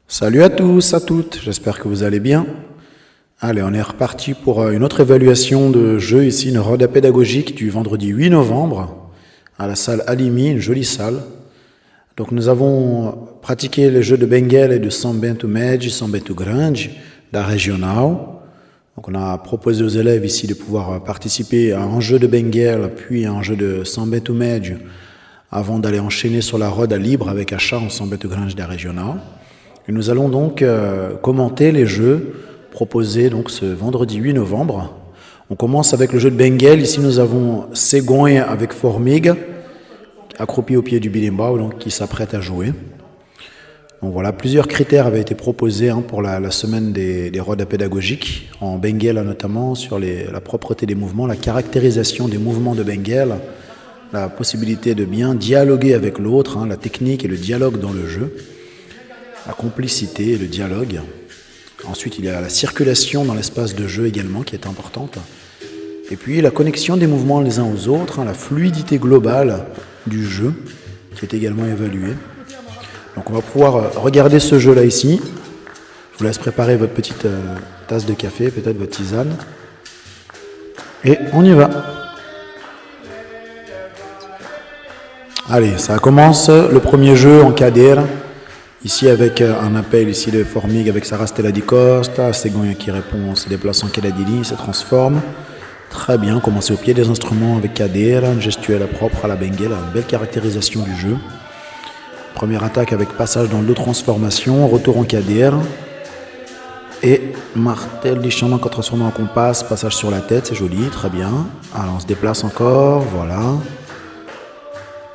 Salut à tous, à toutes, j'espère que vous allez bien. Allez, on est reparti pour une autre évaluation de jeu ici, une roda pédagogique du vendredi 8 novembre à la salle Alimi, une jolie salle. Donc nous avons pratiqué les jeux de Benguela et de São Bento Médio, São Bento Grande, la régionale. Donc on a proposé aux élèves ici de pouvoir participer à un jeu de Benguela puis à un jeu de São Bento Médio avant d'aller enchaîner sur la roda libre avec achat en São Bento Grande da régionale. Et nous allons donc commenter les jeux proposés donc ce vendredi 8 novembre. On commence avec le jeu de Benguela. Ici nous avons Cegonha avec Formiga, accroupi au pied du birimbau, donc qui s'apprête à jouer. Donc voilà, plusieurs critères avaient été proposés pour la semaine des rodas pédagogiques, en Benguela notamment, sur la propreté des mouvements, la caractérisation des mouvements de Benguela, la possibilité de bien dialoguer avec l'autre, la technique et le dialogue dans le jeu, la complicité et le dialogue. Ensuite, il y a la circulation dans l'espace de jeu également qui est importante. Et puis la connexion des mouvements les uns aux autres, la fluidité globale du jeu qui est également évaluée. Donc on va pouvoir regarder ce jeu-là ici. Je vous laisse préparer votre petite tasse de café, peut-être votre tisane. Et on y va. Allez, ça commence. Le premier jeu en cadeira. Ici avec un appel ici de Formiga avec Sarah Stella di Costa, Cegonha qui répond en se déplaçant Kedadili, se transforme. Très bien, commencer au pied des instruments avec cadeira, une gestuelle propre à la Benguela, une belle caractérisation du jeu. Première attaque avec passage dans le dos transformation, retour en cadeira. Et martel descendant quand transformé en compas, passage sur la tête, c'est joli, très bien. Alors on se déplace encore, voilà.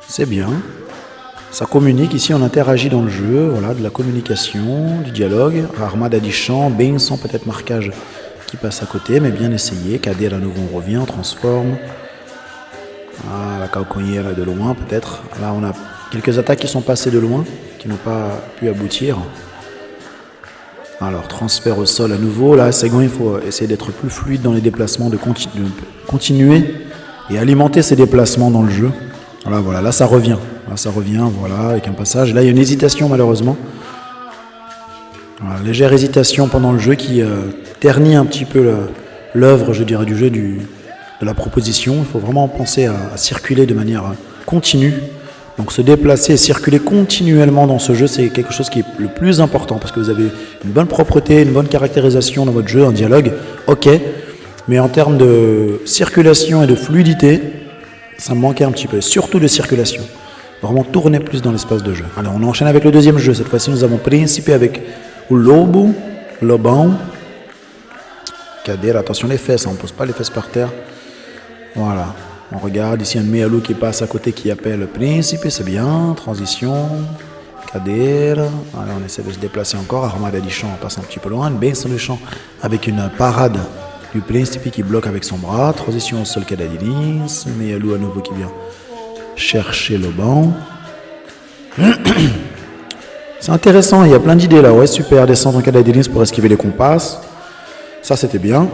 C'est bien. Ça communique, ici on interagit dans le jeu, voilà, de la communication, du dialogue, rarement d'addition, bien sans peut-être marquage qui passe à côté, mais bien essayé. Cadeira à nouveau on revient, on transforme. Ah, la cauconnière de loin peut-être. Là on a quelques attaques qui sont passées de loin, qui n'ont pas pu aboutir. Alors transfert au sol à nouveau, là Cegonha il faut essayer d'être plus fluide dans les déplacements, de continuer et alimenter ces déplacements dans le jeu. Voilà, là ça revient. Là, ça revient, voilà, avec un passage. Là, il y a une hésitation, malheureusement. Voilà, légère hésitation pendant le jeu qui ternit un petit peu l'œuvre, je dirais, du jeu, de la proposition. Il faut vraiment penser à circuler de manière continue. Donc, se déplacer et circuler continuellement dans ce jeu, c'est quelque chose qui est le plus important parce que vous avez une bonne propreté, une bonne caractérisation dans votre jeu, un dialogue, ok. Mais en termes de circulation et de fluidité, ça me manquait un petit peu, surtout de circulation. Vraiment tourner plus dans l'espace de jeu. Alors on enchaîne avec le deuxième jeu. Cette fois-ci nous avons principé avec o lobo, lobão. Cadeira, attention les fesses, on ne pose pas les fesses par terre. Voilà, on regarde ici un mealu qui passe à côté qui appelle le principe, c'est bien, transition, cadeira. Alors on essaie de se déplacer encore, armada de champ, on passe un petit peu loin, une benção de champ avec une parade du principe qui bloque avec son bras, transition au sol cadadilins, mealu à nouveau qui vient chercher le banc. C'est intéressant, il y a plein d'idées là. Ouais, super, descendre en cadadilins pour esquiver les compasses. Ça, c'était bien.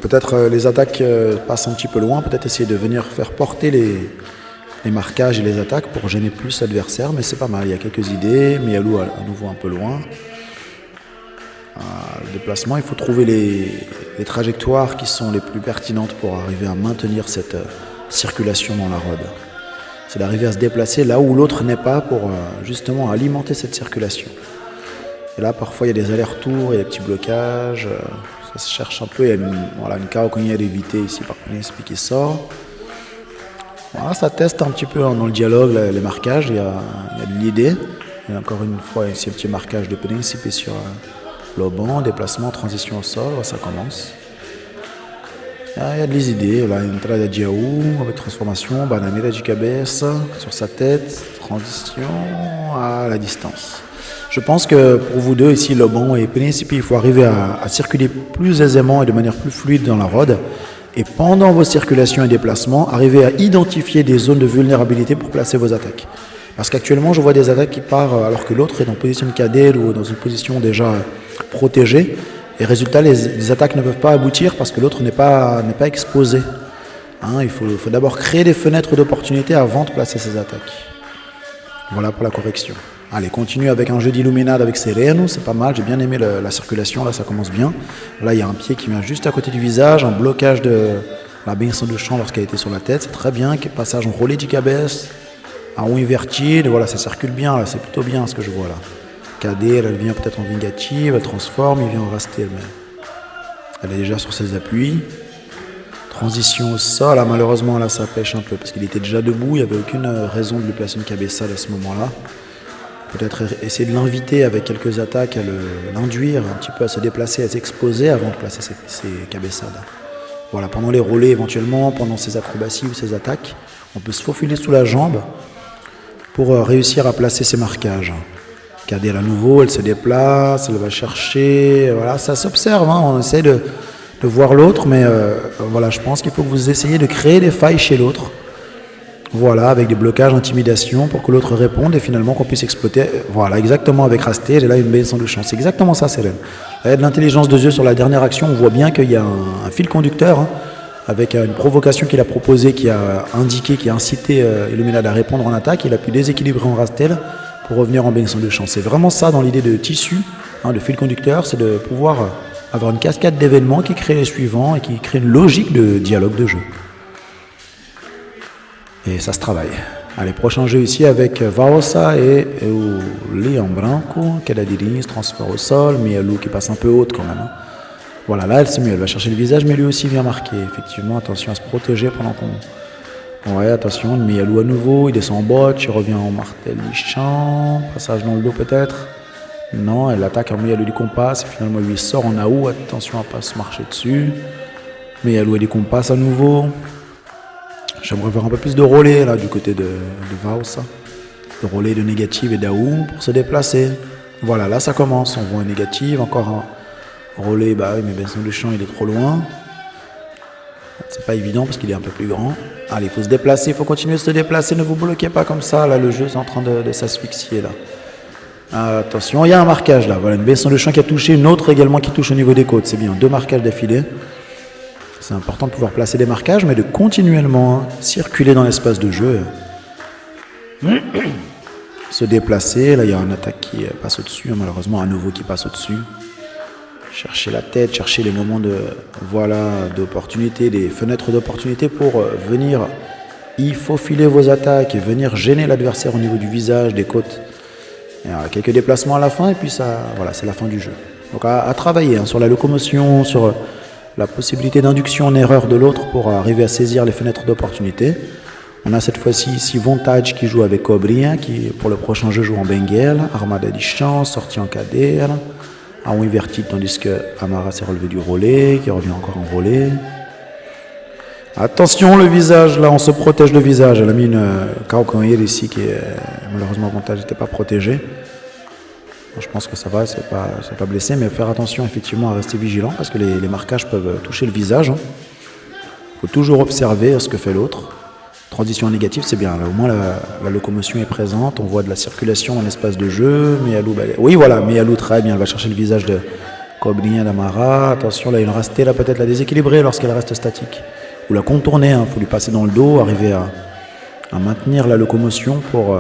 Peut-être les attaques passent un petit peu loin. Peut-être essayer de venir faire porter les marquages et les attaques pour gêner plus l'adversaire. Mais c'est pas mal, il y a quelques idées. Mialou à nouveau un peu loin. Le déplacement, il faut trouver les trajectoires qui sont les plus pertinentes pour arriver à maintenir cette circulation dans la rode. C'est d'arriver à se déplacer là où l'autre n'est pas pour justement alimenter cette circulation. Et là, parfois, il y a des allers-retours, il y a des petits blocages. Ça se cherche un peu. Il y a une cauconnière évitée ici par Principe qui sort. Voilà, ça teste un petit peu dans le dialogue, les marquages. Il y a de l'idée. Et encore une fois, ici, un petit marquage de Principe sur le banc, déplacement, transition au sol. Ça commence. Il y a des idées, là, entrada de Diaou avec transformation, bananeira de cabeça sur sa tête, transition à la distance. Je pense que pour vous deux ici, Lobão et Principe, il faut arriver à circuler plus aisément et de manière plus fluide dans la rode. Et pendant vos circulations et déplacements, arriver à identifier des zones de vulnérabilité pour placer vos attaques. Parce qu'actuellement, je vois des attaques qui partent alors que l'autre est en position de cadeira ou dans une position déjà protégée. Et résultat, les attaques ne peuvent pas aboutir parce que l'autre n'est pas exposé. Il faut d'abord créer des fenêtres d'opportunité avant de placer ses attaques. Voilà pour la correction. Allez, continue avec un jeu d'illuminade avec Sereno, c'est pas mal, j'ai bien aimé la circulation, là ça commence bien. Là il y a un pied qui vient juste à côté du visage, un blocage de la benção de chant lorsqu'elle était sur la tête, c'est très bien, passage en relais du cabesse, un haut inverti, et voilà, ça circule bien, là c'est plutôt bien ce que je vois là. Cadet, elle vient peut-être en vingative, elle transforme, il vient en rastel, mais elle est déjà sur ses appuis. Transition au sol, là, malheureusement là ça pêche un peu, parce qu'il était déjà debout, il n'y avait aucune raison de lui placer une cabeçade à ce moment-là. Peut-être essayer de l'inviter avec quelques attaques, à l'induire un petit peu à se déplacer, à s'exposer avant de placer ses cabeçades. Voilà, pendant les relais éventuellement, pendant ses acrobaties ou ses attaques, on peut se faufiler sous la jambe pour réussir à placer ses marquages. Regardez à nouveau, elle se déplace, elle va chercher, voilà, ça s'observe, hein, on essaie de voir l'autre, mais voilà, je pense qu'il faut que vous essayiez de créer des failles chez l'autre. Voilà, avec des blocages, intimidation, pour que l'autre réponde et finalement qu'on puisse exploiter. Voilà, exactement avec Rasté, j'ai là une benção de chance. C'est exactement ça, Célène. Là, il y a de l'intelligence de jeu sur la dernière action. On voit bien qu'il y a un fil conducteur, hein, avec une provocation qu'il a proposée, qui a indiqué, qui a incité Illuminade à répondre en attaque. Il a pu déséquilibrer en Rastel pour revenir en benção de chance. C'est vraiment ça dans l'idée de tissu, hein, de fil conducteur, c'est de pouvoir avoir une cascade d'événements qui crée les suivants et qui crée une logique de dialogue de jeu. Et ça se travaille. Allez, prochain jeu ici avec Vaosa et Leon Branco. Cadadiris, transfert au sol, Mialou qui passe un peu haute quand même. Hein. Voilà, là elle c'est mieux, elle va chercher le visage, mais lui aussi vient marquer. Effectivement, attention à se protéger pendant qu'on... Ouais, attention, Mialou à nouveau, il descend en botte, il revient en martel lichant, passage dans le dos peut-être. Non, elle attaque en Mialou du compas, et finalement lui sort en AO, attention à pas se marcher dessus. Mialou du compas à nouveau. J'aimerais voir un peu plus de relais là du côté de Vaosa. De relais de négative et d'Aou pour se déplacer. Voilà, là ça commence. On voit un négative, encore un relais. Bah oui, mais benção de chant il est trop loin. C'est pas évident parce qu'il est un peu plus grand. Allez, il faut se déplacer, il faut continuer de se déplacer. Ne vous bloquez pas comme ça. Là, le jeu est en train de s'asphyxier là. Attention, il y a un marquage là. Voilà, une benção de chant qui a touché, une autre également qui touche au niveau des côtes. C'est bien, 2 marquages d'affilée. C'est important de pouvoir placer des marquages, mais de continuellement circuler dans l'espace de jeu. Se déplacer. Là, il y a une attaque qui passe au-dessus, malheureusement, à nouveau qui passe au-dessus. Chercher la tête, chercher les moments d'opportunité, des fenêtres d'opportunité pour venir y faufiler vos attaques et venir gêner l'adversaire au niveau du visage, des côtes. Il y a quelques déplacements à la fin, et puis ça, voilà, c'est la fin du jeu. Donc à travailler hein, sur la locomotion, sur la possibilité d'induction en erreur de l'autre pour arriver à saisir les fenêtres d'opportunité. On a cette fois-ci ici Vontage qui joue avec Cobrinha, qui pour le prochain jeu joue en Benguel, Armada di chance, sortie en Cadet, en inverti, tandis que Amara s'est relevé du relais, qui revient encore en relais. Attention le visage, là on se protège le visage. Elle a mis une Kaukanir ici qui est malheureusement Vontage n'était pas protégé. Je pense que ça va, c'est pas blessé, mais faire attention effectivement à rester vigilant parce que les marquages peuvent toucher le visage. Il faut toujours observer ce que fait l'autre. Transition négative, c'est bien. Là, au moins la locomotion est présente, on voit de la circulation en espace de jeu. Mialou, oui voilà, Mialou très bien, elle va chercher le visage de Cobrinha d'Amara. Attention, là une rastée, là peut-être la déséquilibrer lorsqu'elle reste statique. Ou la contourner, il faut lui passer dans le dos, arriver à maintenir la locomotion pour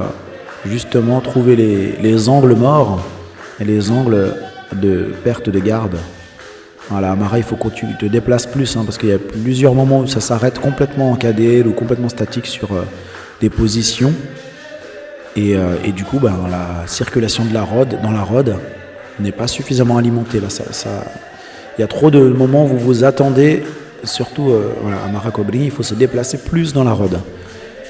justement trouver les angles morts et les angles de perte de garde. Voilà, Amara, il faut que tu te déplaces plus, hein, parce qu'il y a plusieurs moments où ça s'arrête complètement en KDL ou complètement statique sur des positions. Et du coup, la circulation de dans la rod n'est pas suffisamment alimentée. Là, il y a trop de moments où vous vous attendez, surtout Amara Cobrinha, il faut se déplacer plus dans la rod.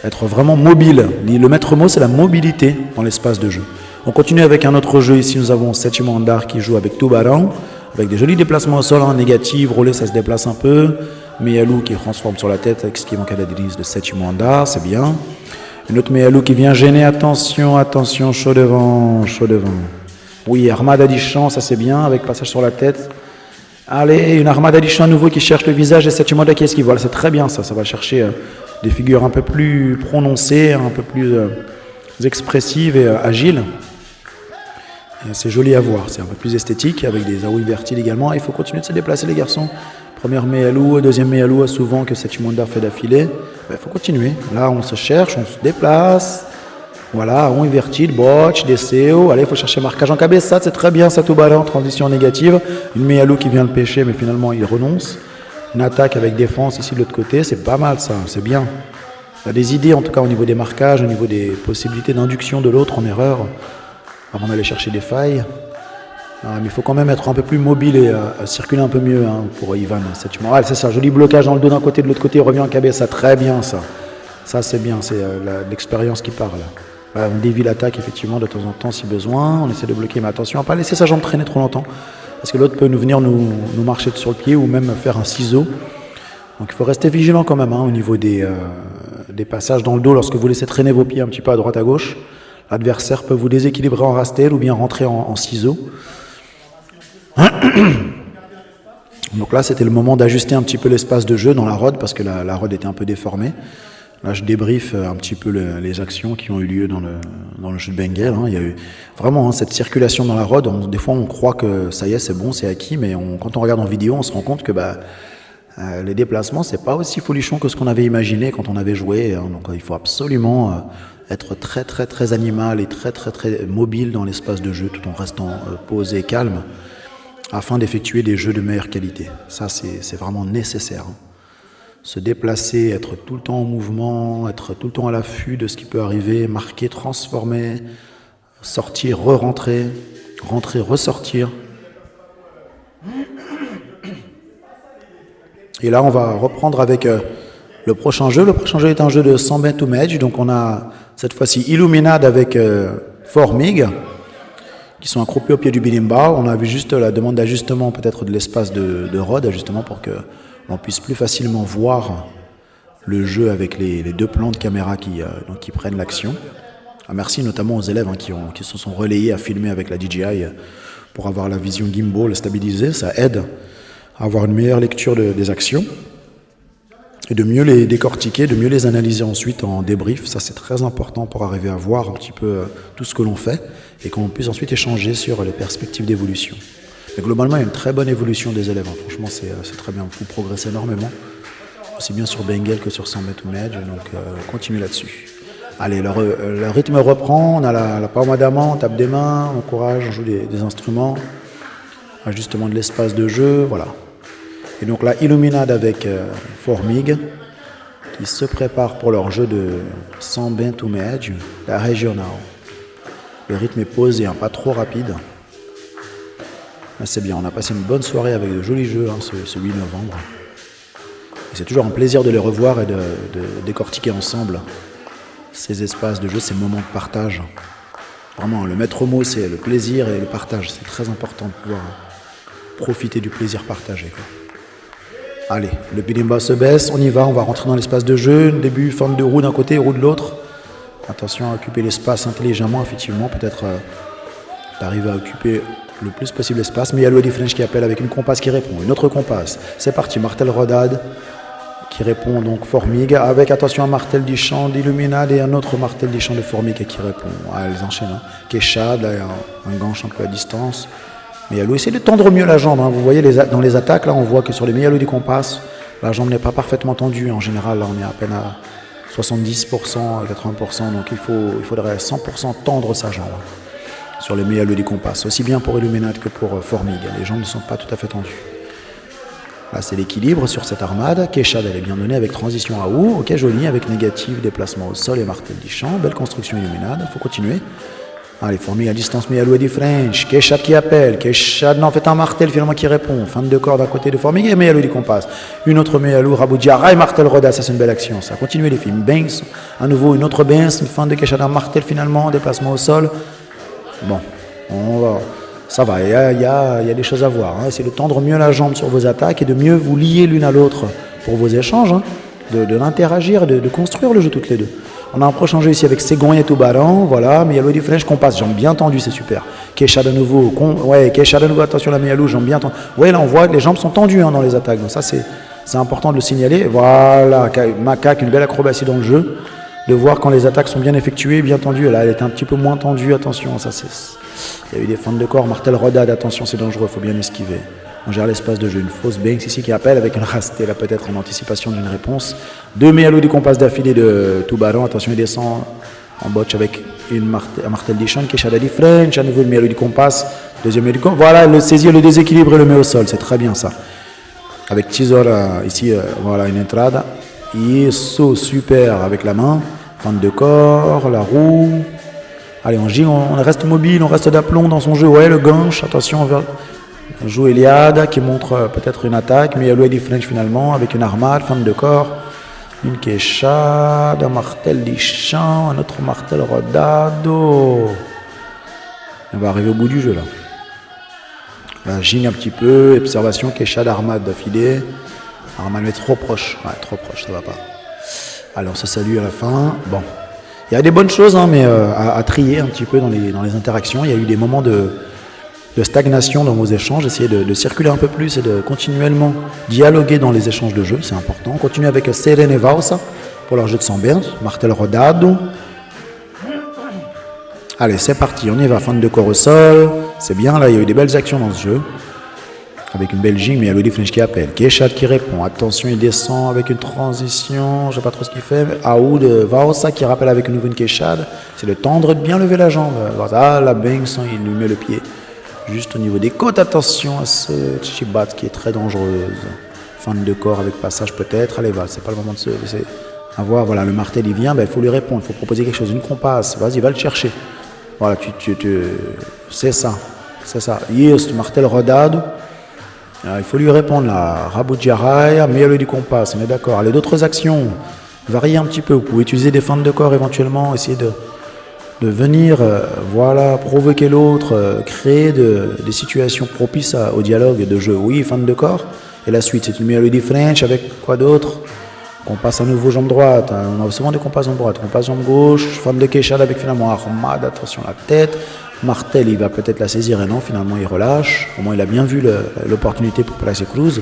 Être vraiment mobile. Le maître mot, c'est la mobilité dans l'espace de jeu. On continue avec un autre jeu. Ici, nous avons Sétimo Andar qui joue avec Tubarão, avec des jolis déplacements au sol, hein, négatifs, relais, ça se déplace un peu. Mialou qui transforme sur la tête avec ce qui manque à la délice de Sétimo Andar, c'est bien. Une autre Mialou qui vient gêner. Attention, attention, chaud devant, chaud devant. Oui, Armada di chant, ça c'est bien, avec passage sur la tête. Allez, une Armada di chant à nouveau qui cherche le visage et Sétimo Andar qui esquive. Voilà, c'est très bien ça va chercher des figures un peu plus prononcées, un peu plus expressives et agiles. Et c'est joli à voir, c'est un peu plus esthétique, avec des aouis vertiles également. Il faut continuer de se déplacer les garçons. Première Mialou, deuxième Mialou, souvent que Sétimo Andar fait d'affilée. Il faut continuer. Là, on se cherche, on se déplace. Voilà, on invertido, botch, desceu. Allez, il faut chercher marquage en cabeçade, c'est très bien ça, Tubarão, transition négative. Une Meyalou qui vient le pêcher, mais finalement il renonce. Une attaque avec défense ici de l'autre côté, c'est pas mal ça, c'est bien. Il y a des idées en tout cas au niveau des marquages, au niveau des possibilités d'induction de l'autre en erreur, avant d'aller chercher des failles. Mais il faut quand même être un peu plus mobile et circuler un peu mieux pour Ivan. C'est ça, joli blocage dans le dos d'un côté, de l'autre côté, il revient en cabeça, très bien ça. Ça c'est bien, c'est l'expérience qui parle. On dévie l'attaque effectivement de temps en temps si besoin, on essaie de bloquer, mais attention à ne pas laisser sa jambe traîner trop longtemps, parce que l'autre peut venir nous marcher sur le pied ou même faire un ciseau. Donc il faut rester vigilant quand même au niveau des passages dans le dos lorsque vous laissez traîner vos pieds un petit peu à droite à gauche. L'adversaire peut vous déséquilibrer en rastel ou bien rentrer en ciseau. Donc là c'était le moment d'ajuster un petit peu l'espace de jeu dans la rod parce que la rod était un peu déformée. Là, je débriefe un petit peu les actions qui ont eu lieu dans le jeu de Benguel. Il y a eu vraiment cette circulation dans la rod. Des fois, on croit que ça y est, c'est bon, c'est acquis, mais quand on regarde en vidéo, on se rend compte que les déplacements, c'est pas aussi folichon que ce qu'on avait imaginé quand on avait joué. Donc, il faut absolument être très, très, très animal et très, très, très mobile dans l'espace de jeu, tout en restant posé et calme, afin d'effectuer des jeux de meilleure qualité. Ça, c'est vraiment nécessaire. Se déplacer, être tout le temps en mouvement, être tout le temps à l'affût de ce qui peut arriver, marquer, transformer, sortir, re-rentrer, rentrer, ressortir. Et là, on va reprendre avec le prochain jeu. Le prochain jeu est un jeu de Sambin to Match. Donc, on a cette fois-ci Illuminade avec Formig, qui sont accroupis au pied du bilimba. On a vu juste la demande d'ajustement peut-être de l'espace de rod, justement pour que on puisse plus facilement voir le jeu avec les deux plans de caméra qui prennent l'action. Merci notamment aux élèves qui se sont relayés à filmer avec la DJI pour avoir la vision gimbal stabilisée. Ça aide à avoir une meilleure lecture des actions et de mieux les décortiquer, de mieux les analyser ensuite en débrief. Ça, c'est très important pour arriver à voir un petit peu tout ce que l'on fait et qu'on puisse ensuite échanger sur les perspectives d'évolution. Mais globalement, il y a une très bonne évolution des élèves. Franchement, c'est très bien. Vous progressez énormément, aussi bien sur Benguel que sur Sambin to Match. Donc, continuez là-dessus. Allez, le rythme reprend. On a la palme d'amant, on tape des mains, on encourage, on joue des instruments. Ajustement de l'espace de jeu, voilà. Et donc là, Illuminade avec Formig, qui se prépare pour leur jeu de Sambin to Match, la régionale. Le rythme est posé, pas trop rapide. Là, c'est bien, on a passé une bonne soirée avec de jolis jeux ce 8 novembre. Et c'est toujours un plaisir de les revoir et de décortiquer ensemble ces espaces de jeu, ces moments de partage. Vraiment, le maître mot, c'est le plaisir et le partage. C'est très important de pouvoir profiter du plaisir partagé. Allez, le bilimba se baisse, on y va, on va rentrer dans l'espace de jeu. Début, forme de roue d'un côté, roue de l'autre. Attention à occuper l'espace intelligemment, effectivement, peut-être d'arriver à occuper le plus possible l'espace. Mais il y a Louis French qui appelle avec une compasse qui répond. Une autre compasse. C'est parti, Martel Rodade qui répond donc Formig. Avec attention un Martel du champ d'Illuminade et un autre Martel du champ de Formig qui répond. Elles enchaînent. Kéchad, un ganche un peu à distance. Mais Yalou essaie de tendre mieux la jambe. Vous voyez dans les attaques, là on voit que sur les Meyalou du compass, la jambe n'est pas parfaitement tendue. En général, là on est à peine à 70%, 80%. Donc il faudrait 100% tendre sa jambe sur les Meyalou du compass. Aussi bien pour Illuminate que pour Formig. Les jambes ne sont pas tout à fait tendues. Là c'est l'équilibre sur cette armade. Kéchad, elle est bien donnée avec transition à ou. Ok, joli, avec négatif, déplacement au sol et martel du champ. Belle construction Illuminate. Il faut continuer. Allez, Formig à distance, Meyalou et du French. Kéchad qui appelle. Kéchad, non, fait un martel finalement qui répond. Fin de deux cordes à côté de Formig et Meyalou du compass. Une autre Meyalou, Raboudia, et martel Roda. Ça c'est une belle action. Ça continue les films. Banks, à nouveau une autre Banks. Une fin de Kéchad, un martel finalement. Déplacement au sol. Bon, on va. Ça va, il y a des choses à voir. Essayez de tendre mieux la jambe sur vos attaques et de mieux vous lier l'une à l'autre pour vos échanges, de l'interagir, de construire le jeu toutes les deux. On a un prochain jeu ici avec Ségon et Tubarão, voilà, Meyalou du French, compass, jambe bien tendue, c'est super. Kéchad à nouveau, Kéchad à nouveau, attention la Meyalou, jambe bien tendue. Ouais, là on voit que les jambes sont tendues dans les attaques, donc ça c'est important de le signaler. Voilà, Macaque, une belle acrobatie dans le jeu, de voir quand les attaques sont bien effectuées, bien tendues. Là elle est un petit peu moins tendue, attention, ça c'est... Il y a eu des fentes de corps, martel Rodade, attention c'est dangereux, il faut bien esquiver. On gère l'espace de jeu, une fausse Banks ici qui appelle avec une rastée là peut-être en anticipation d'une réponse. Deux Meyalou du compass d'affilée de Tubarão, attention il descend en botch avec un martel d'Ishan, Keshada di French, à nouveau le milieu du compas, deuxième milieu du compas. Voilà, le saisir le déséquilibre et le met au sol, c'est très bien ça. Avec Tisora, ici, voilà une entrada. Isso, super, avec la main. Fente de corps, la roue. Allez, on gire, on reste mobile, on reste d'aplomb dans son jeu. Ouais, le ganche, attention, on joue Eliade qui montre peut-être une attaque, mais il y a Louis French finalement, avec une armade, fente de corps. Une quechade, un martel d'Ichan, un autre martel rodado. On va arriver au bout du jeu là. Là, gigne un petit peu, observation, quechade, armade d'affilée. Armade est trop proche, ouais, trop proche, ça va pas. Allez, on se salue à la fin. Bon, il y a des bonnes choses, hein, mais à trier un petit peu dans les interactions. Il y a eu des moments de stagnation dans vos échanges. Essayez de circuler un peu plus et de continuellement dialoguer dans les échanges de jeu, c'est important. On continue avec Serene Valsa pour leur jeu de Sambert, martel rodado. Allez, c'est parti, on y va, fin de corps au sol. C'est bien, là, il y a eu des belles actions dans ce jeu. Avec une belle gigne, mais il y a Louis French qui appelle. Keshad qui répond. Attention, il descend avec une transition. Je sais pas trop ce qu'il fait. Aoud Valsa qui rappelle avec une nouvelle Keshad. C'est le tendre de bien lever la jambe. Ah, la Banks, il lui met le pied. Juste au niveau des côtes, attention à ce Chibat qui est très dangereuse. Fin de corps avec passage peut-être. Allez, va, c'est pas le moment de se laisser avoir. Voilà, le martel il vient, il faut lui répondre, il faut proposer quelque chose, une compasse. Vas-y, va le chercher. Voilà, c'est ça. C'est ça. Yes, martel rodado. Il faut lui répondre là. Raboudjarai, meilleur du compas, on est d'accord. Allez, d'autres actions. Variez un petit peu. Vous pouvez utiliser des fentes de corps éventuellement, essayer de venir voilà, provoquer l'autre, créer des situations propices au dialogue de jeu. Oui, fin de corps. Et la suite, c'est une mélodie French avec quoi d'autre? Compas à nouveau jambe droite. On a souvent des compas jambe droite. Compas jambe gauche. Fin de quechade avec finalement armade. Attention à la tête. Martel, il va peut-être la saisir et non, finalement il relâche. Au moins il a bien vu l'opportunité pour placer Cruz.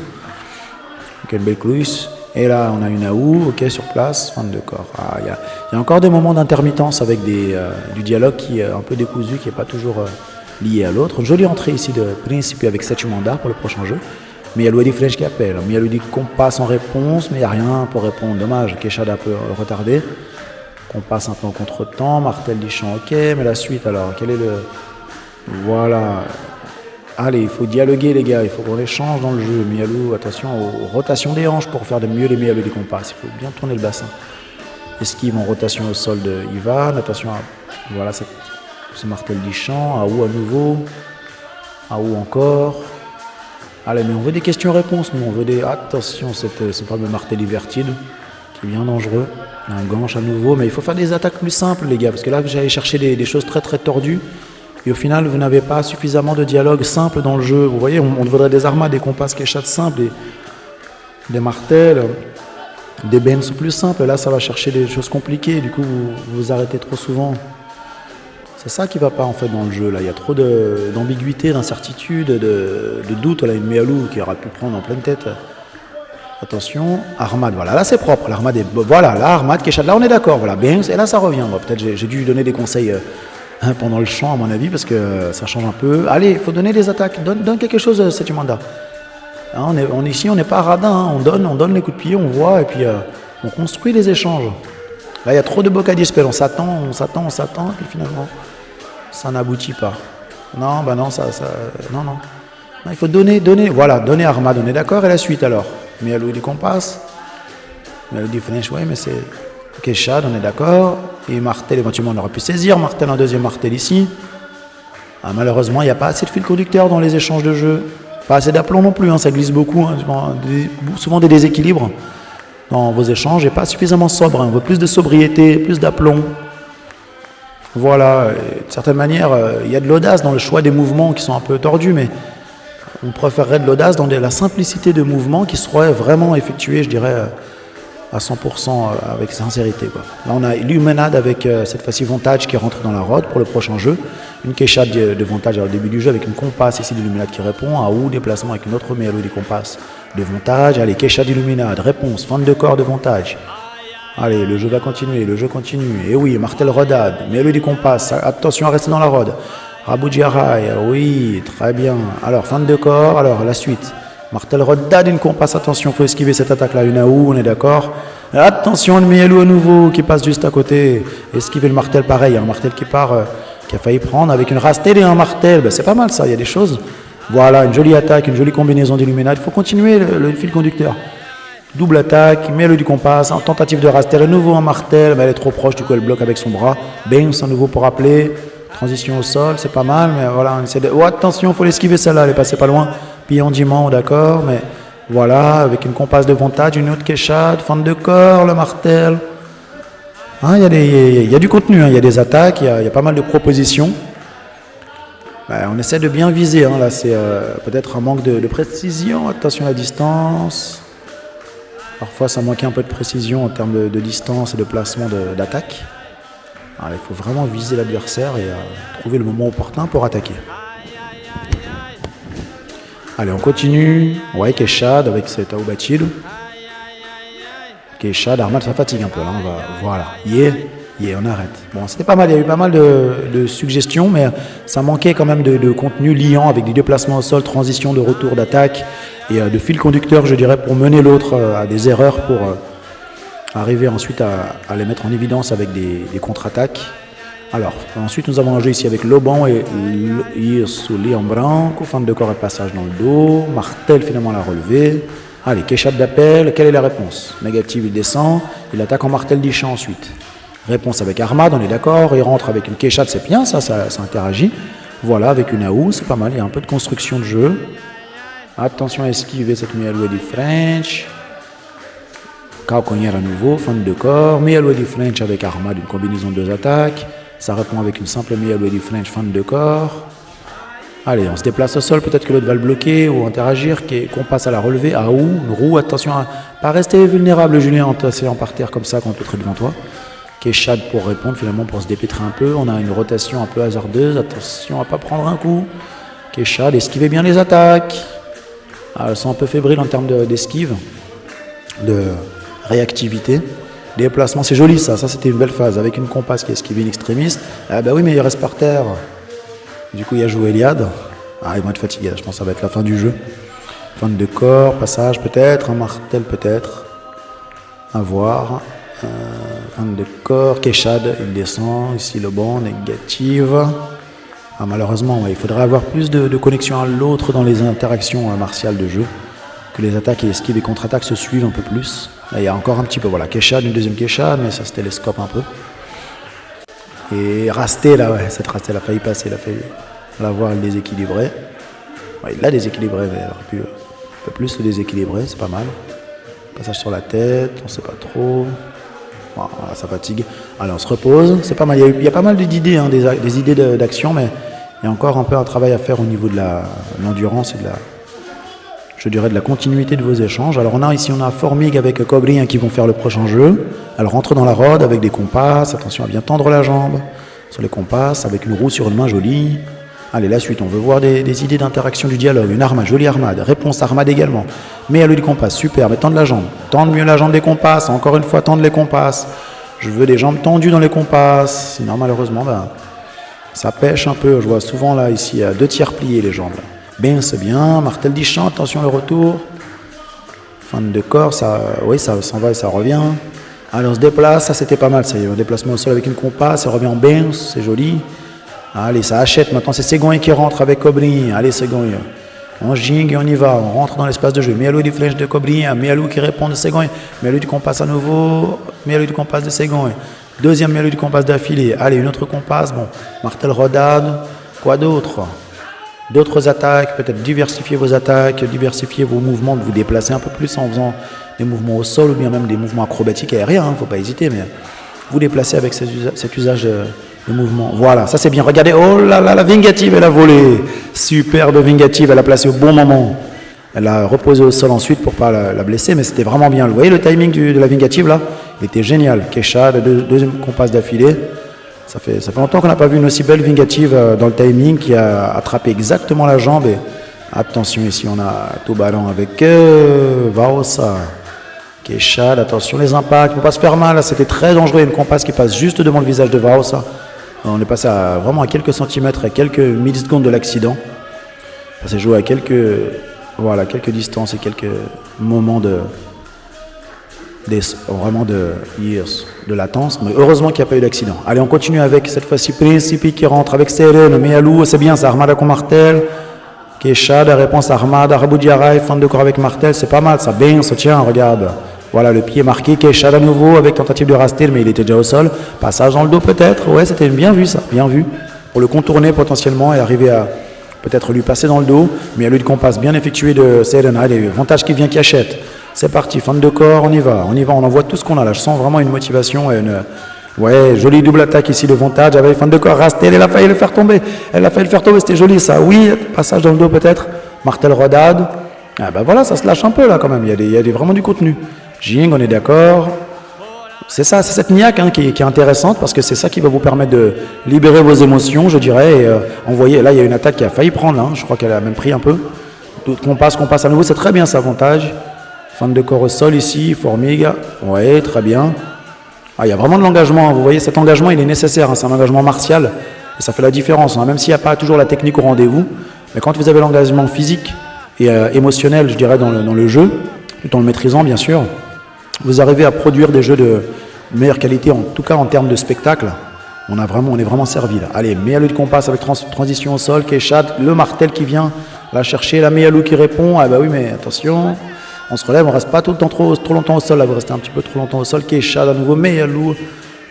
Quelle belle Cruz. Et là, on a une AOU, ok, sur place, fin de corps. Ah, il y a encore des moments d'intermittence avec du dialogue qui est un peu décousu, qui n'est pas toujours lié à l'autre. Jolie entrée ici de Principe avec 7 mandats pour le prochain jeu. Mais il y a Louis French qui appelle. Il y a Louis qu'on passe en réponse, mais il n'y a rien pour répondre. Dommage, Keshada un peu retardé. Qu'on passe un peu en contre-temps. Martel d'Ichan, ok, mais la suite alors, quel est le. Voilà. Allez, il faut dialoguer les gars, il faut qu'on échange dans le jeu. Mialou, attention aux rotations des hanches pour faire de mieux les Mialou des compas. Il faut bien tourner le bassin. Esquive en rotation au sol de Ivan. Attention à. Voilà, ce martel d'Ichan. Aou à nouveau. Aou encore. Allez, mais on veut des questions-réponses. Nous, on veut des. Attention, ce fameux martel Ivertide qui est bien dangereux. Un ganche à nouveau, mais il faut faire des attaques plus simples, les gars, parce que là, j'allais chercher des choses très très tordues. Et au final, vous n'avez pas suffisamment de dialogue simple dans le jeu. Vous voyez, on voudrait des armades, des compas, quechades simples, des martels, des benz plus simples. Là, ça va chercher des choses compliquées. Du coup, vous vous arrêtez trop souvent. C'est ça qui ne va pas en fait dans le jeu. Là, il y a trop d'ambiguïté, d'incertitude, de doute. Là, une Méalou qui aurait pu prendre en pleine tête. Attention, armade. Voilà, là c'est propre. L'armade est. Voilà, là, armade, quechade. Là, on est d'accord. Voilà, benz. Et là, ça revient. Bon, peut-être j'ai dû lui donner des conseils. Pendant le chant à mon avis parce que ça change un peu. Allez, il faut donner des attaques, donne quelque chose cet mandat. Hein, ici on n'est pas radin, hein. on donne les coups de pied, on voit et puis on construit les échanges. Là il y a trop de bocadisper, on s'attend et puis finalement ça n'aboutit pas. Non, bah non, non. Non, il faut donner, voilà, donner armade, on est d'accord, et la suite alors. Mélodie du compas, Mélodie French, ouais, mais c'est Keshad, on est d'accord. Et martel, éventuellement, on aurait pu saisir. Martel, un deuxième martel ici. Ah, malheureusement, il n'y a pas assez de fil conducteur dans les échanges de jeu. Pas assez d'aplomb non plus, hein, ça glisse beaucoup. Hein, souvent des déséquilibres dans vos échanges. Et pas suffisamment sobre. Hein, on veut plus de sobriété, plus d'aplomb. Voilà. De certaine manière, il y a de l'audace dans le choix des mouvements qui sont un peu tordus, mais on préférerait de l'audace dans la simplicité de mouvements qui seraient vraiment effectués, je dirais, à 100% avec sincérité, quoi. Là, on a Illuminade avec cette fois-ci Vontage qui rentre dans la rod pour le prochain jeu. Une quechade de Vontage au début du jeu avec une compasse ici d'Illuminade qui répond. À ou déplacement avec une autre mélodie des compasses de Vontage. Allez, quechade d'Illuminade, réponse, fin de corps de Vontage. Allez, le jeu va continuer, le jeu continue. Et oui, martel rodade, mélodie compasse, attention à rester dans la rod. Raboudjarai, oui, très bien. Alors, fin de corps, alors la suite. Martel rodade, une compasse, attention, il faut esquiver cette attaque-là. Une AOU, on est d'accord. Attention, le Mialou à nouveau qui passe juste à côté. Esquiver le martel, pareil. Il y a un martel qui part, qui a failli prendre avec une rastelle et un martel. Ben, c'est pas mal ça, il y a des choses. Voilà, une jolie attaque, une jolie combinaison d'illuminate. Il faut continuer le fil conducteur. Double attaque, Mialou du compas, en tentative de rastelle, à nouveau un martel. Ben, elle est trop proche, du coup elle bloque avec son bras. Bing, c'est un nouveau pour rappeler. Transition au sol, c'est pas mal, mais voilà, on essaie de... Oh, attention, il faut l'esquiver celle-là, elle est passée pas loin. Pillardiment, d'accord, mais voilà, avec une compasse de vantage, une autre quéchade, fente de corps, le martel. Hein, il y a du contenu, hein, il y a des attaques, il y a pas mal de propositions. Ben, on essaie de bien viser, hein, là c'est peut-être un manque de précision. Attention à la distance. Parfois ça manquait un peu de précision en termes de distance et de placement d'attaque. Alors, il faut vraiment viser l'adversaire et trouver le moment opportun pour attaquer. Allez, on continue. Ouais, Keshad avec cet Aoubachid. Keshad, Armad, ça fatigue un peu. Là, voilà. On arrête. Bon, c'était pas mal. Il y a eu pas mal de suggestions, mais ça manquait quand même de contenu liant avec des déplacements au sol, transition de retour d'attaque et de fil conducteur, je dirais, pour mener l'autre à des erreurs pour... arriver ensuite à les mettre en évidence avec des contre-attaques. Alors, ensuite nous avons un jeu ici avec Loban et Souli en branco, fin de corps et passage dans le dos, martel finalement à la relevée. Allez, Kéchade d'appel, quelle est la réponse? Négative, il descend, il attaque en martel d'Isha ensuite. Réponse avec Armad, on est d'accord, il rentre avec une Kéchade, c'est bien, ça interagit. Voilà, avec une Aou, c'est pas mal, il y a un peu de construction de jeu. Attention à esquiver cette Mialou du French. Kaukonyer à nouveau, fin de corps, Mialou du French avec Armad, une combinaison de deux attaques. Ça répond avec une simple Mialou du French, fin de corps. Allez, on se déplace au sol, peut-être que l'autre va le bloquer ou interagir, qu'on passe à la relevée, à ou, une roue, attention à pas rester vulnérable, Julien, en t'asseyant par terre comme ça quand on est devant toi. Kéchad pour répondre, finalement, pour se dépêtrer un peu. On a une rotation un peu hasardeuse, attention à pas prendre un coup. Kéchad, esquivez bien les attaques. Ah, elles sont un peu fébriles en termes d'esquive, de réactivité. Déplacement, c'est joli ça c'était une belle phase, avec une compasse qui esquive une extrémiste. Ah bah oui, mais il reste par terre. Du coup, il a joué Eliade. Ah, il va être fatigué, là, je pense que ça va être la fin du jeu. Fin de corps, passage peut-être, un martel peut-être. À voir. Fin de corps, Kéchad, il descend. Ici, le banc, négative. Ah, malheureusement, ouais, il faudrait avoir plus de connexion à l'autre dans les interactions martiales de jeu. Que les attaques et esquives et contre-attaques se suivent un peu plus. Là, il y a encore un petit peu, voilà, Kéchad, une deuxième Kéchad, mais ça se télescope un peu. Et Rasté, là, ouais, cette Rasté, elle a failli passer, il a failli la voir le déséquilibrer. Ouais, il l'a déséquilibré, mais elle aurait pu un peu plus le déséquilibrer, c'est pas mal. Passage sur la tête, on sait pas trop. Voilà, ça fatigue. Allez, on se repose, c'est pas mal. Il y a pas mal d'idées, hein, des idées d'action, mais il y a encore un peu un travail à faire au niveau de l'endurance et de la continuité de vos échanges. Alors on a Formig avec Cobri qui vont faire le prochain jeu. Elle rentre dans la rode avec des compasses. Attention à bien tendre la jambe sur les compasses, avec une roue sur une main jolie. Allez, la suite, on veut voir des idées d'interaction du dialogue. Une armade, jolie armade. Réponse armade également. Mais à lui du compas, super, mais tendre la jambe. Tendre mieux la jambe des compasses. Encore une fois, tendre les compasses. Je veux des jambes tendues dans les compasses. Sinon, malheureusement, ça pêche un peu. Je vois souvent là, ici, à 2 tiers pliés les jambes. Là. Ben, c'est bien. Martel d'Ichan, attention le retour. Fin de corps, ça s'en va et ça revient. Allez, on se déplace, ça c'était pas mal. Ça y est, un déplacement au sol avec une compasse, ça revient en ben, c'est joli. Allez, ça achète. Maintenant, c'est Ségoin qui rentre avec Cobri. Allez, Ségoin. On jing et on y va. On rentre dans l'espace de jeu. Mialou du flèche de Cobri. Mialou qui répond de Ségoin. Mialou du compas à nouveau. Mialou du compas de Ségoin. Deuxième Mialou du compas d'affilée. Allez, une autre compasse. Bon, martel rodade. Quoi d'autre? D'autres attaques. Peut-être diversifier vos attaques, diversifier vos mouvements, de vous déplacer un peu plus en faisant des mouvements au sol ou bien même des mouvements acrobatiques aériens. Il ne faut pas hésiter, mais vous déplacer avec cet usage de mouvement. Voilà, ça c'est bien. Regardez, oh là là, la Vingative, elle a volé. Superbe Vingative, elle a placé au bon moment. Elle a reposé au sol ensuite pour ne pas la blesser, mais c'était vraiment bien. Vous voyez le timing de la Vingative là? Il était génial. Kesha, deuxième compasse d'affilée. Ça fait longtemps qu'on n'a pas vu une aussi belle Vingative dans le timing qui a attrapé exactement la jambe. Et attention, ici on a tout ballon avec Vaosa. Kesha, attention les impacts, il ne faut pas se faire mal. C'était très dangereux. Il y a une compasse qui passe juste devant le visage de Vaosa. On est passé vraiment à quelques centimètres, à quelques millisecondes de l'accident. Ça s'est joué à quelques distances et quelques moments vraiment de latence. Mais heureusement qu'il n'y a pas eu d'accident. Allez, on continue avec cette fois-ci Principi qui rentre avec Seren, Mealou, c'est bien, c'est Armada con Martel. Keshad, réponse Armada, Raboudiarai, fin de corps avec Martel, c'est pas mal, ça bien, ça tient, regarde. Voilà, le pied marqué, Keshad à nouveau avec tentative de Rastil, mais il était déjà au sol. Passage dans le dos peut-être, ouais, c'était bien vu ça, bien vu. Pour le contourner potentiellement et arriver à peut-être lui passer dans le dos, mais à lui de compasse bien effectué de Seren. Allez, avantage qui vient, qui achète. C'est parti, fin de corps, on y va, on envoie tout ce qu'on a là. Je sens vraiment une motivation et une... Ouais, jolie double attaque ici de Vantage avec fin de corps, Rastel, elle a failli le faire tomber. C'était joli ça. Oui, passage dans le dos peut-être. Martel Rodade. Ah ben voilà, ça se lâche un peu là quand même, il y a vraiment du contenu. Jing, on est d'accord. C'est ça, c'est cette niaque hein, qui est intéressante parce que c'est ça qui va vous permettre de libérer vos émotions, je dirais. Et envoyer, là il y a une attaque qui a failli prendre, hein, je crois qu'elle a même pris un peu. Qu'on passe à nouveau, c'est très bien ça, Vantage. Fin de corps au sol ici, Formiga. Ouais, très bien. Ah, il y a vraiment de l'engagement, vous voyez, cet engagement il est nécessaire, hein, c'est un engagement martial et ça fait la différence, hein, même s'il n'y a pas toujours la technique au rendez-vous, mais quand vous avez l'engagement physique et émotionnel, je dirais, dans le jeu, tout en le maîtrisant bien sûr, vous arrivez à produire des jeux de meilleure qualité, en tout cas en termes de spectacle, on est vraiment servi là. Allez, Mealou de compasse avec transition au sol, Keshad, le Martel qui vient la chercher, la Mealou qui répond, ah bah oui mais attention... On se relève, on reste pas tout le temps trop longtemps au sol, là vous restez un petit peu trop longtemps au sol, Keshad à nouveau, Mealou,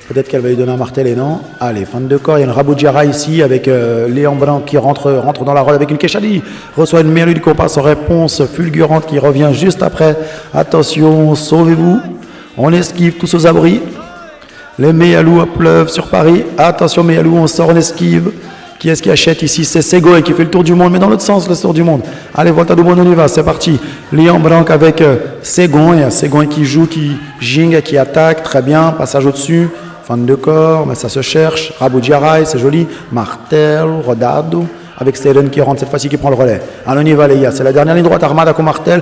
peut-être qu'elle va lui donner un martel et non. Allez, fin de corps, il y a une Raboudiara ici avec Léon Blanc qui rentre dans la rôle avec une Keshadi, reçoit une Mealou du compass en réponse fulgurante qui revient juste après. Attention, sauvez-vous, on esquive tous aux abris. Les Mealou pleuvent sur Paris, attention Mealou, on sort, on esquive. Qui est-ce qui achète ici? C'est Sego qui fait le tour du monde, mais dans l'autre sens, le tour du monde. Allez, Volta du monde, on y va, c'est parti. Léon Blanc avec Ségon, il y a Ségon qui joue, qui jing, qui attaque, très bien, passage au-dessus, fin de corps, mais ça se cherche. Raboudiarai, c'est joli. Martel, Rodado, avec Seren qui rentre cette fois-ci, qui prend le relais. Allez, on y va les gars, c'est la dernière ligne droite, Armada con Martel,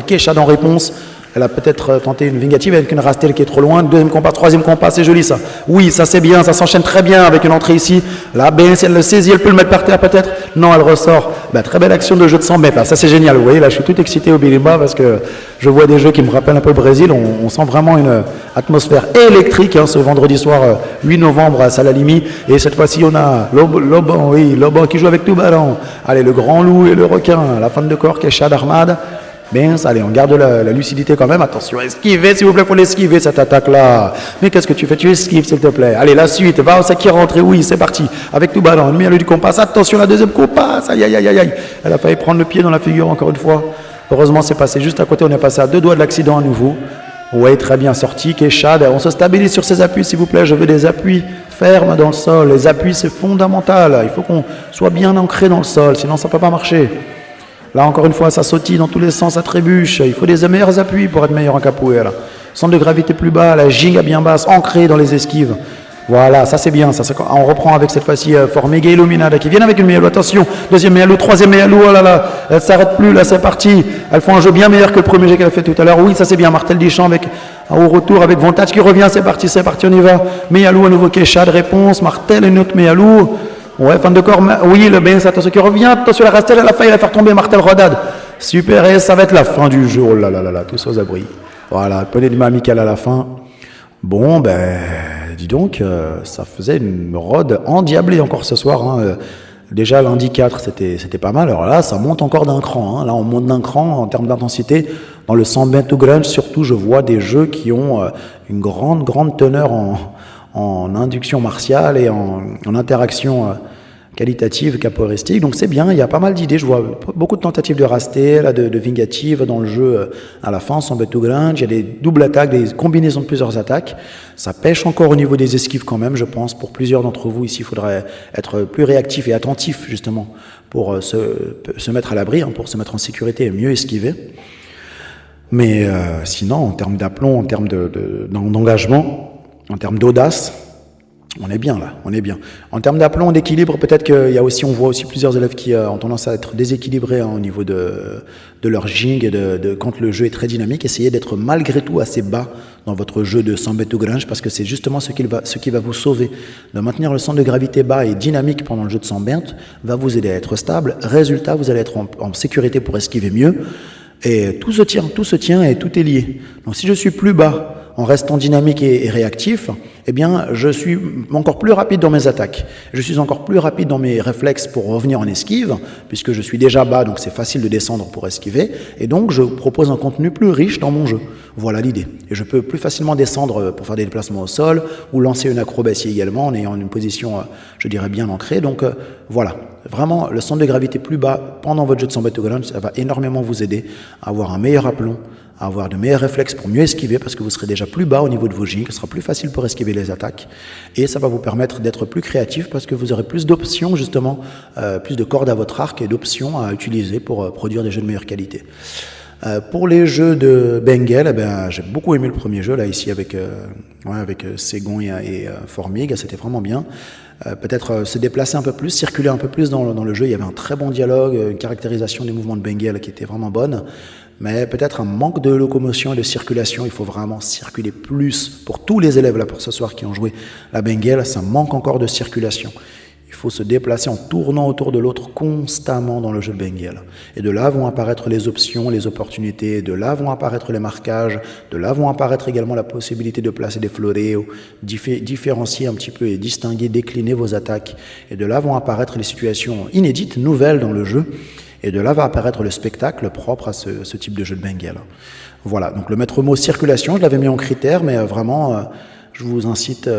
Keshad en réponse. Elle a peut-être tenté une vingative avec une Rastel qui est trop loin. Deuxième compas, troisième compas, c'est joli ça. Oui, ça c'est bien, ça s'enchaîne très bien avec une entrée ici. La BN, si elle le saisit, elle peut le mettre par terre peut-être. Non, elle ressort. Ben, très belle action de jeu de 100 mètres là, ça c'est génial. Vous voyez, là je suis tout excité au Bilimba parce que je vois des jeux qui me rappellent un peu le Brésil. On sent vraiment une atmosphère électrique hein, ce vendredi soir 8 novembre à Salalimi. Et cette fois-ci, on a Loban qui joue avec tout ballon. Allez, le grand loup et le requin. La fin de corps, Keshad Armad. Bien, allez, on garde la lucidité quand même. Attention, esquivez, s'il vous plaît, il faut l'esquiver cette attaque-là. Mais qu'est-ce que tu fais? Tu esquives, s'il te plaît. Allez, la suite, va, c'est qui rentre. Et oui, c'est parti. Avec tout ballon, une Mealou du compass. Attention, la deuxième compass. Aïe, aïe, aïe, aïe. Elle a failli prendre le pied dans la figure encore une fois. Heureusement, c'est passé juste à côté. On est passé à 2 doigts de l'accident à nouveau. Oui, très bien sorti. Keshad, on se stabilise sur ses appuis, s'il vous plaît. Je veux des appuis fermes dans le sol. Les appuis, c'est fondamental. Il faut qu'on soit bien ancré dans le sol, sinon ça ne peut pas marcher. Là, encore une fois, ça sautille dans tous les sens, ça trébuche. Il faut des meilleurs appuis pour être meilleur en capoeira. Centre de gravité plus bas, la ginga bien basse, ancrée dans les esquives. Voilà, ça c'est bien. Ça, on reprend avec cette fois-ci Formiga Illuminada qui viennent avec une Mealou. Attention, deuxième Mealou, troisième Mealou. Oh là là, elle ne s'arrête plus, là c'est parti. Elles font un jeu bien meilleur que le premier jet qu'elle a fait tout à l'heure. Oui, ça c'est bien. Martel Deschamps avec au retour avec Vantage qui revient. C'est parti, on y va. Mealou à nouveau, Keshad, réponse. Martel, une autre Mealou. Ouais, fin de corps, oui, le Ben, attention qui revient, attention la Rastel, elle a failli la faire tomber, Martel Rodade. Super, et ça va être la fin du jeu, oh là là là là, tous aux abris. Voilà, poney de main amicale à la fin. Bon, ben, dis donc, ça faisait une rode endiablée encore ce soir. Hein. Déjà, lundi 4, c'était pas mal. Alors là, ça monte encore d'un cran. Hein. Là, on monte d'un cran en termes d'intensité. Dans le 100 to Grunge, surtout, je vois des jeux qui ont une grande teneur en induction martiale et en interaction qualitative, capoeiristique. Donc c'est bien, il y a pas mal d'idées. Je vois beaucoup de tentatives de Rastel, de vingative dans le jeu à la fin, sans to Grunge. Il y a des doubles attaques, des combinaisons de plusieurs attaques. Ça pêche encore au niveau des esquives quand même, je pense. Pour plusieurs d'entre vous, ici, il faudrait être plus réactif et attentif, justement, pour se mettre à l'abri, hein, pour se mettre en sécurité et mieux esquiver. Mais sinon, en termes d'aplomb, en termes d'engagement, en termes d'audace, on est bien là, on est bien. En termes d'aplomb, d'équilibre, peut-être qu'il y a aussi, on voit aussi plusieurs élèves qui ont tendance à être déséquilibrés hein, au niveau de leur jing et quand le jeu est très dynamique. Essayez d'être malgré tout assez bas dans votre jeu de 100 to Grunge parce que c'est justement ce qui va vous sauver. De maintenir le centre de gravité bas et dynamique pendant le jeu de 100 va vous aider à être stable. Résultat, vous allez être en sécurité pour esquiver mieux. Et tout se tient et tout est lié. Donc si je suis plus bas en restant dynamique et réactif, eh bien, je suis encore plus rapide dans mes attaques. Je suis encore plus rapide dans mes réflexes pour revenir en esquive, puisque je suis déjà bas, donc c'est facile de descendre pour esquiver. Et donc, je propose un contenu plus riche dans mon jeu. Voilà l'idée. Et je peux plus facilement descendre pour faire des déplacements au sol, ou lancer une acrobatie également, en ayant une position, je dirais, bien ancrée. Donc, voilà. Vraiment, le centre de gravité plus bas pendant votre jeu de Samba Togolan, ça va énormément vous aider à avoir un meilleur aplomb, à avoir de meilleurs réflexes pour mieux esquiver parce que vous serez déjà plus bas au niveau de vos jigs, ce sera plus facile pour esquiver les attaques et ça va vous permettre d'être plus créatif parce que vous aurez plus d'options justement, plus de cordes à votre arc et d'options à utiliser pour produire des jeux de meilleure qualité. Pour les jeux de Benguel, eh ben, j'ai beaucoup aimé le premier jeu là ici avec Ségon et Formig, c'était vraiment bien. Peut-être se déplacer un peu plus, circuler un peu plus dans le jeu. Il y avait un très bon dialogue, une caractérisation des mouvements de Benguel qui était vraiment bonne, mais peut-être un manque de locomotion et de circulation. Il faut vraiment circuler plus. Pour tous les élèves là pour ce soir qui ont joué la Benguel, ça manque encore de circulation. Il faut se déplacer en tournant autour de l'autre constamment dans le jeu de Benguel. Et de là vont apparaître les options, les opportunités, de là vont apparaître les marquages, de là vont apparaître également la possibilité de placer des floréos, différencier un petit peu et distinguer, décliner vos attaques. Et de là vont apparaître les situations inédites, nouvelles dans le jeu. Et de là va apparaître le spectacle propre à ce type de jeu de Benguel. Voilà, donc le maître mot circulation, je l'avais mis en critère, mais vraiment... je vous incite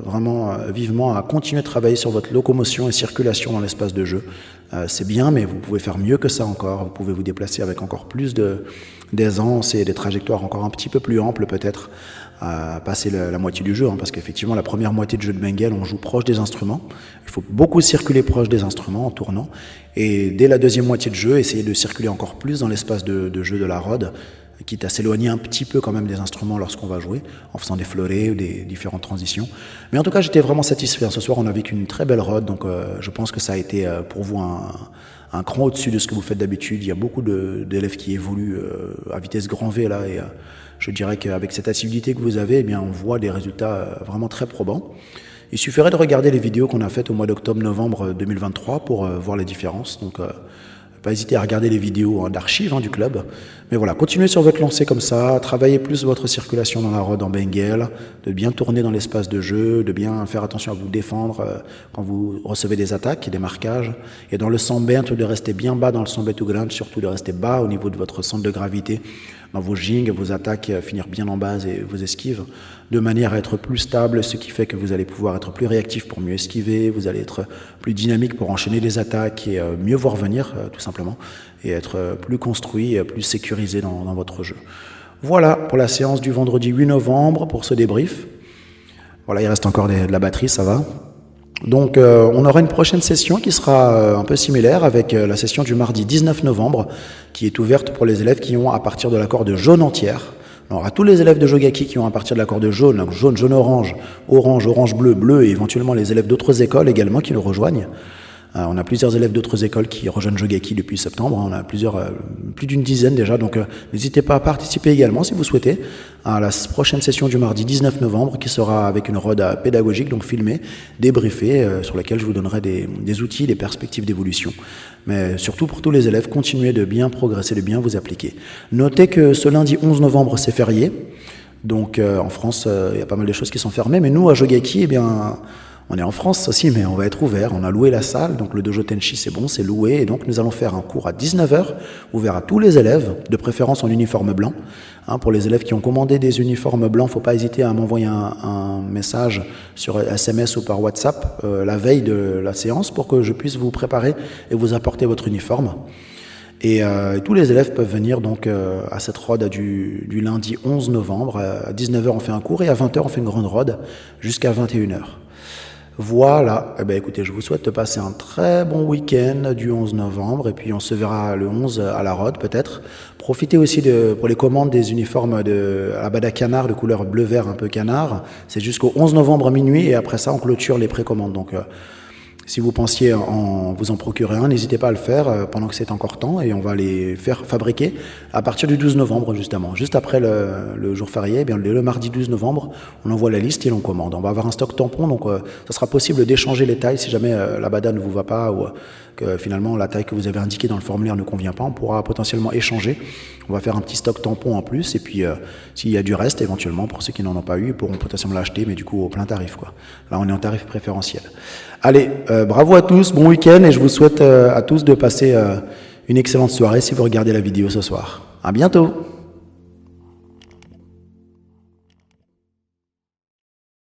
vraiment vivement à continuer de travailler sur votre locomotion et circulation dans l'espace de jeu. C'est bien, mais vous pouvez faire mieux que ça encore. Vous pouvez vous déplacer avec encore plus d'aisance et des trajectoires encore un petit peu plus amples peut-être à passer la moitié du jeu. Parce qu'effectivement, la première moitié de jeu de Benguel, on joue proche des instruments. Il faut beaucoup circuler proche des instruments en tournant. Et dès la deuxième moitié de jeu, essayer de circuler encore plus dans l'espace de jeu de la rod, quitte à s'éloigner un petit peu quand même des instruments lorsqu'on va jouer, en faisant des florets ou des différentes transitions. Mais en tout cas, j'étais vraiment satisfait. Ce soir, on a vécu une très belle rod, donc je pense que ça a été pour vous un cran au-dessus de ce que vous faites d'habitude. Il y a beaucoup d'élèves qui évoluent à vitesse grand V, là, et je dirais qu'avec cette assiduité que vous avez, eh bien, on voit des résultats vraiment très probants. Il suffirait de regarder les vidéos qu'on a faites au mois d'octobre-novembre 2023 pour voir les différences. Donc, pas hésiter à regarder les vidéos d'archives du club. Mais voilà, continuez sur votre lancée comme ça, travaillez plus votre circulation dans la rod en Benguel, de bien tourner dans l'espace de jeu, de bien faire attention à vous défendre quand vous recevez des attaques et des marquages. Et dans le sambet, de rester bien bas dans le sambet to ground, surtout de rester bas au niveau de votre centre de gravité, dans vos jings, vos attaques, finir bien en base et vos esquives, de manière à être plus stable, ce qui fait que vous allez pouvoir être plus réactif pour mieux esquiver, vous allez être plus dynamique pour enchaîner les attaques et mieux voir venir, tout simplement, et être plus construit, plus sécurisé dans votre jeu. Voilà pour la séance du vendredi 8 novembre, pour ce débrief. Voilà, il reste encore de la batterie, ça va. Donc on aura une prochaine session qui sera un peu similaire avec la session du mardi 19 novembre qui est ouverte pour les élèves qui ont à partir de la corde jaune entière. Alors à tous les élèves de Jogaki qui ont à partir de la corde jaune, donc jaune, jaune, orange, orange, orange, bleu, bleu et éventuellement les élèves d'autres écoles également qui nous rejoignent. On a plusieurs élèves d'autres écoles qui rejoignent Jogaki depuis septembre, on a plus d'une dizaine déjà, donc n'hésitez pas à participer également si vous souhaitez à la prochaine session du mardi 19 novembre qui sera avec une rod pédagogique, donc filmée, débriefée, sur laquelle je vous donnerai des outils, des perspectives d'évolution. Mais surtout pour tous les élèves, continuez de bien progresser, de bien vous appliquer. Notez que ce lundi 11 novembre c'est férié, donc en France il y a pas mal de choses qui sont fermées, mais nous à Jogaki, eh bien... on est en France aussi, mais on va être ouvert. On a loué la salle, donc le dojo Tenchi, c'est bon, c'est loué. Et donc, nous allons faire un cours à 19h, ouvert à tous les élèves, de préférence en uniforme blanc. Pour les élèves qui ont commandé des uniformes blancs, il ne faut pas hésiter à m'envoyer un message sur SMS ou par WhatsApp la veille de la séance pour que je puisse vous préparer et vous apporter votre uniforme. Et tous les élèves peuvent venir donc à cette rod du lundi 11 novembre. À 19h, on fait un cours et à 20h, on fait une grande rod jusqu'à 21h. Voilà, eh bien, écoutez, je vous souhaite de passer un très bon week-end du 11 novembre et puis on se verra le 11 à la rod peut-être. Profitez aussi pour les commandes des uniformes à la bada canard de couleur bleu-vert un peu canard. C'est jusqu'au 11 novembre à minuit et après ça on clôture les précommandes. Donc si vous pensiez vous en procurer un, n'hésitez pas à le faire pendant que c'est encore temps et on va les faire fabriquer à partir du 12 novembre justement. Juste après le jour férié, eh bien, le mardi 12 novembre, on envoie la liste et l'on commande. On va avoir un stock tampon, donc ça sera possible d'échanger les tailles si jamais la bada ne vous va pas ou que finalement la taille que vous avez indiquée dans le formulaire ne convient pas, on pourra potentiellement échanger. On va faire un petit stock tampon en plus, et puis s'il y a du reste, éventuellement, pour ceux qui n'en ont pas eu, ils pourront potentiellement l'acheter, mais du coup au plein tarif, quoi. Là, on est en tarif préférentiel. Allez, bravo à tous, bon week-end, et je vous souhaite à tous de passer une excellente soirée si vous regardez la vidéo ce soir. À bientôt.